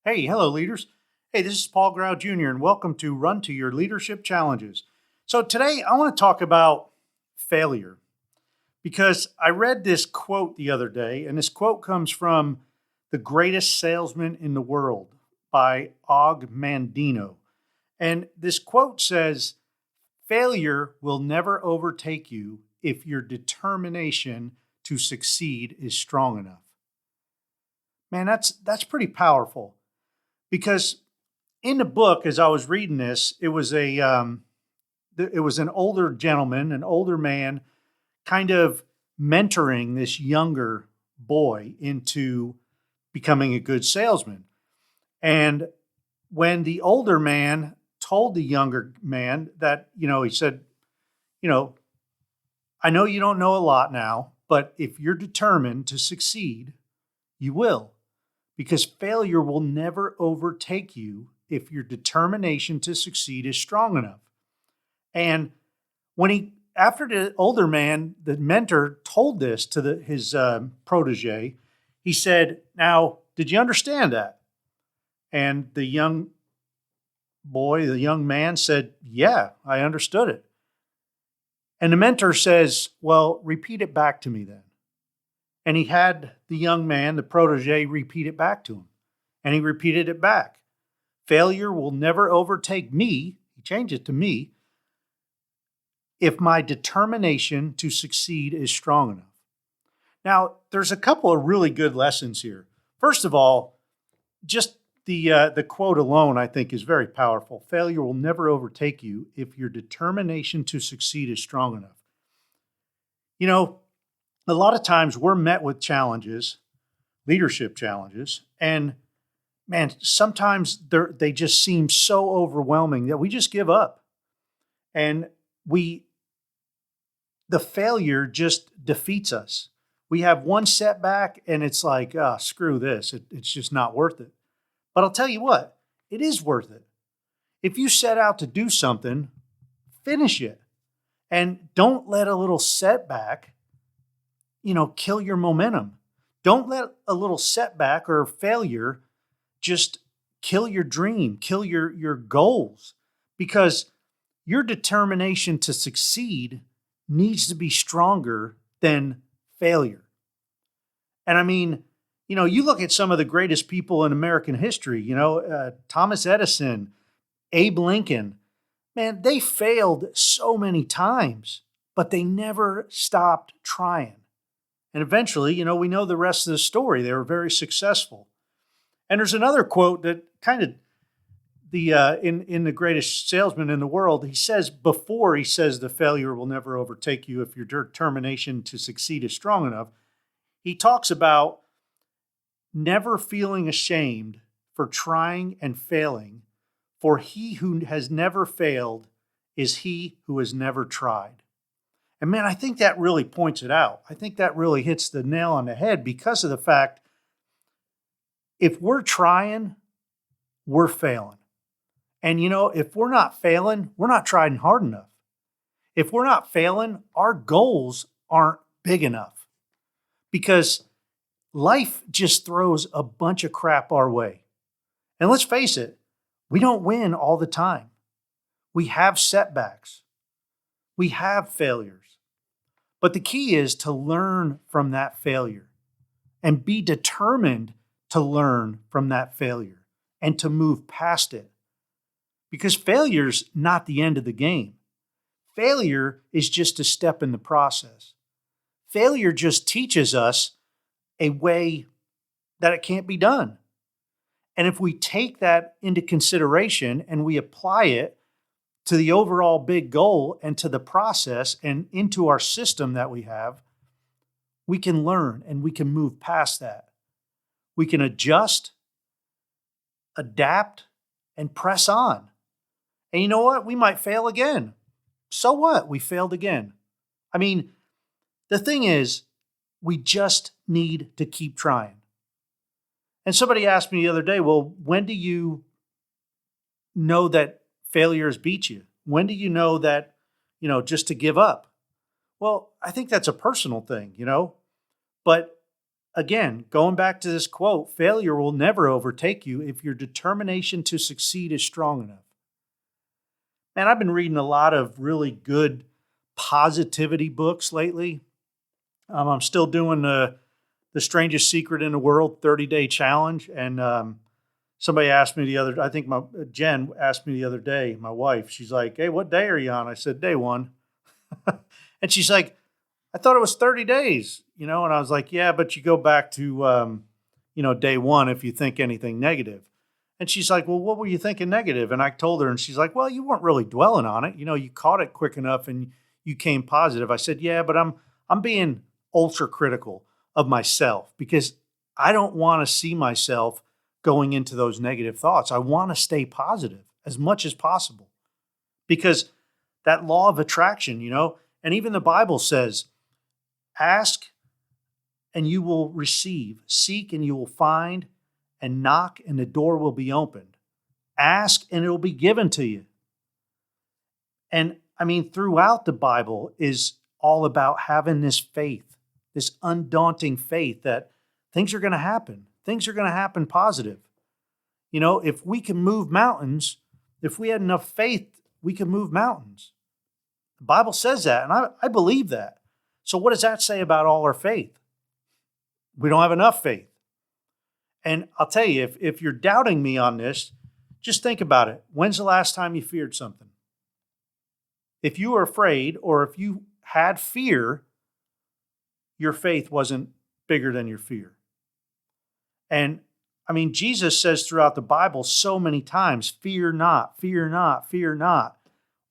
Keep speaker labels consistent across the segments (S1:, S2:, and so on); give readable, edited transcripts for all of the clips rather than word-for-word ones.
S1: Hey, hello, leaders. Hey, this is Paul Grau Jr., and welcome to Run to Your Leadership Challenges. So, today I want to talk about failure because I read this quote the other day, and this quote comes from The Greatest Salesman in the World by Og Mandino. And this quote says, "Failure will never overtake you if your determination to succeed is strong enough." Man, that's pretty powerful. Because in the book, as I was reading this, it was an older gentleman, an older man, kind of mentoring this younger boy into becoming a good salesman. And when the older man told the younger man that, he said, you know, I know you don't know a lot now, but if you're determined to succeed, you will, because failure will never overtake you if your determination to succeed is strong enough. And after the older man, the mentor told this to his protege, he said, "Now, did you understand that?" And the young man said, "Yeah, I understood it." And the mentor says, "Well, repeat it back to me then." And he had the young man, the protege, repeat it back to him. And he repeated it back. "Failure will never overtake me," he changed it to me, "if my determination to succeed is strong enough." Now, there's a couple of really good lessons here. First of all, just the quote alone, I think, is very powerful. Failure will never overtake you if your determination to succeed is strong enough. You know, a lot of times we're met with challenges, leadership challenges, and man, sometimes they just seem so overwhelming that we just give up. And the failure just defeats us. We have one setback and it's like, screw this. It's just not worth it. But I'll tell you what, it is worth it. If you set out to do something, finish it. And don't let a little setback kill your momentum. Don't let a little setback or failure just kill your dream, kill your goals, because your determination to succeed needs to be stronger than failure. And I mean, you look at some of the greatest people in American history, Thomas Edison, Abe Lincoln, man, they failed so many times, but they never stopped trying. And eventually, we know the rest of the story. They were very successful. And there's another quote that kind of in The Greatest Salesman in the World, he says the failure will never overtake you if your determination to succeed is strong enough. He talks about never feeling ashamed for trying and failing, for he who has never failed is he who has never tried. And man, I think that really points it out. I think that really hits the nail on the head because of the fact, if we're trying, we're failing. And if we're not failing, we're not trying hard enough. If we're not failing, our goals aren't big enough, because life just throws a bunch of crap our way. And let's face it, we don't win all the time. We have setbacks. We have failures. But the key is to learn from that failure and be determined to learn from that failure and to move past it. Because failure's not the end of the game. Failure is just a step in the process. Failure just teaches us a way that it can't be done. And if we take that into consideration and we apply it to the overall big goal and to the process and into our system that we have, we can learn and we can move past that. We can adjust, adapt, and press on. And you know what? We might fail again. So what? We failed again. I mean, the thing is, we just need to keep trying. And somebody asked me the other day, well, when do you know that failure has beat you? When do you know that, just to give up? Well, I think that's a personal thing, but again, going back to this quote, failure will never overtake you if your determination to succeed is strong enough. Man, I've been reading a lot of really good positivity books lately. I'm still doing the strangest secret in the world 30-day challenge. And somebody asked me I think Jen asked me the other day, my wife, she's like, "Hey, what day are you on?" I said, "Day one." And she's like, "I thought it was 30 days, And I was like, "Yeah, but you go back to, day one if you think anything negative." And she's like, "Well, what were you thinking negative?" And I told her, and she's like, "Well, you weren't really dwelling on it. You caught it quick enough and you came positive." I said, "Yeah, but I'm being ultra critical of myself because I don't want to see myself going into those negative thoughts. I want to stay positive as much as possible because that law of attraction, and even the Bible says, ask and you will receive, seek and you will find, and knock and the door will be opened. Ask and it will be given to you." And I mean, throughout the Bible is all about having this faith, this undaunting faith that things are going to happen. Things are going to happen positive. If we can move mountains, if we had enough faith, we can move mountains. The Bible says that, and I believe that. So what does that say about all our faith? We don't have enough faith. And I'll tell you, if you're doubting me on this, just think about it. When's the last time you feared something? If you were afraid or if you had fear, your faith wasn't bigger than your fear. And I mean, Jesus says throughout the Bible so many times, "Fear not, fear not, fear not."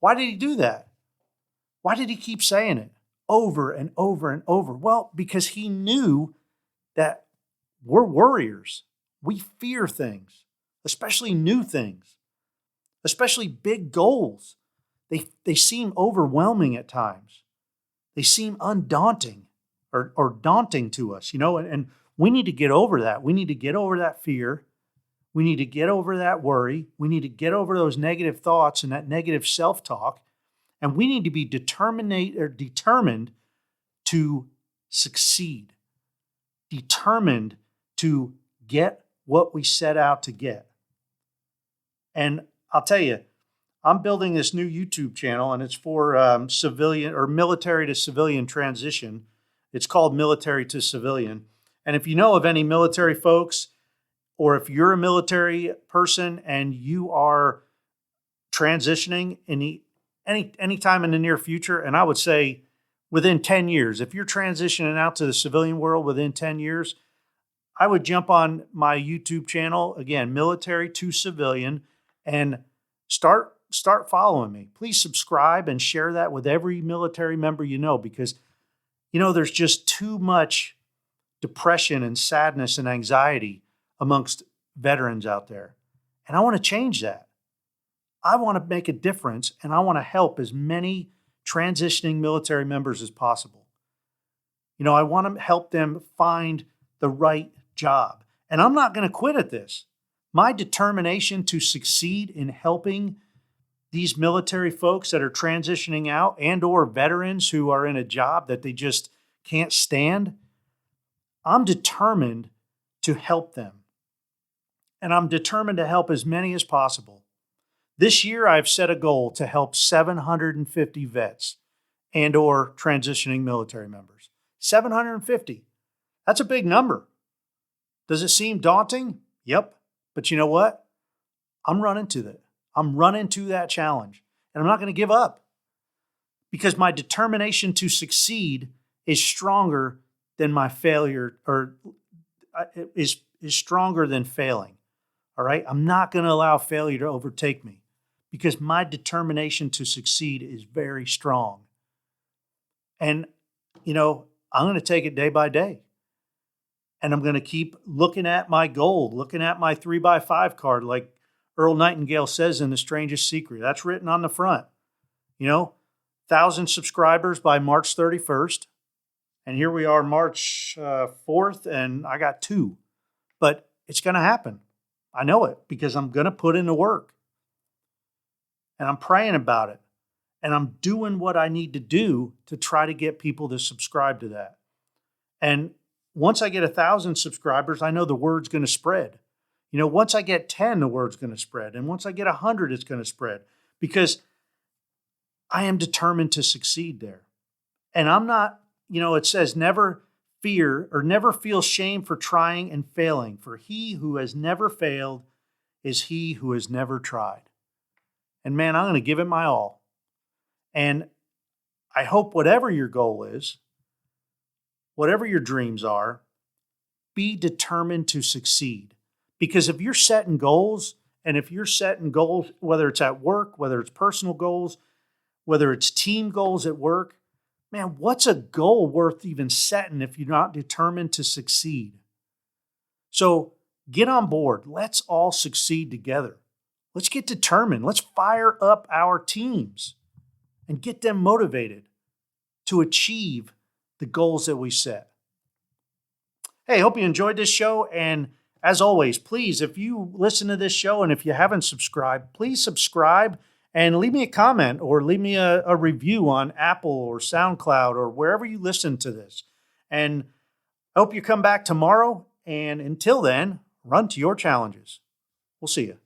S1: Why did he do that? Why did he keep saying it over and over and over? Well, because he knew that we're warriors. We fear things, especially new things, especially big goals. They seem overwhelming at times. They seem undaunting or daunting to us, and we need to get over that. We need to get over that fear. We need to get over that worry. We need to get over those negative thoughts and that negative self-talk. And we need to be determined to succeed, determined to get what we set out to get. And I'll tell you, I'm building this new YouTube channel, and it's for civilian or military to civilian transition. It's called Military to Civilian. And if you know of any military folks, or if you're a military person and you are transitioning any time in the near future, and I would say within 10 years, if you're transitioning out to the civilian world within 10 years, I would jump on my YouTube channel, again, Military to Civilian, and start following me. Please subscribe and share that with every military member because, there's just too much depression and sadness and anxiety amongst veterans out there. And I want to change that. I want to make a difference, and I want to help as many transitioning military members as possible. I want to help them find the right job. And I'm not going to quit at this. My determination to succeed in helping these military folks that are transitioning out and or veterans who are in a job that they just can't stand, I'm determined to help them. And I'm determined to help as many as possible. This year, I've set a goal to help 750 vets and or transitioning military members. 750. That's a big number. Does it seem daunting? Yep. But you know what? I'm running to that. I'm running to that challenge, and I'm not going to give up because my determination to succeed is stronger than my failure, or is stronger than failing. All right. I'm not going to allow failure to overtake me because my determination to succeed is very strong. And, I'm going to take it day by day. And I'm going to keep looking at my goal, looking at my 3x5 card, like Earl Nightingale says in The Strangest Secret. That's written on the front. 1,000 subscribers by March 31st. And here we are March 4th, and I got 2. But it's going to happen. I know it because I'm going to put in the work. And I'm praying about it. And I'm doing what I need to do to try to get people to subscribe to that. And once I get 1,000 subscribers, I know the word's going to spread. Once I get 10, the word's going to spread. And once I get 100, it's going to spread because I am determined to succeed there. And I'm not, it says never fear or never feel shame for trying and failing, for he who has never failed is he who has never tried. And man, I'm going to give it my all. And I hope whatever your goal is, whatever your dreams are, be determined to succeed. Because if you're setting goals, and if you're setting goals, whether it's at work, whether it's personal goals, whether it's team goals at work, man, what's a goal worth even setting if you're not determined to succeed? So get on board. Let's all succeed together. Let's get determined. Let's fire up our teams and get them motivated to achieve the goals that we set. Hey, hope you enjoyed this show. And as always, please, if you listen to this show and if you haven't subscribed, please subscribe and leave me a comment or leave me a review on Apple or SoundCloud or wherever you listen to this. And I hope you come back tomorrow. And until then, run to your challenges. We'll see you.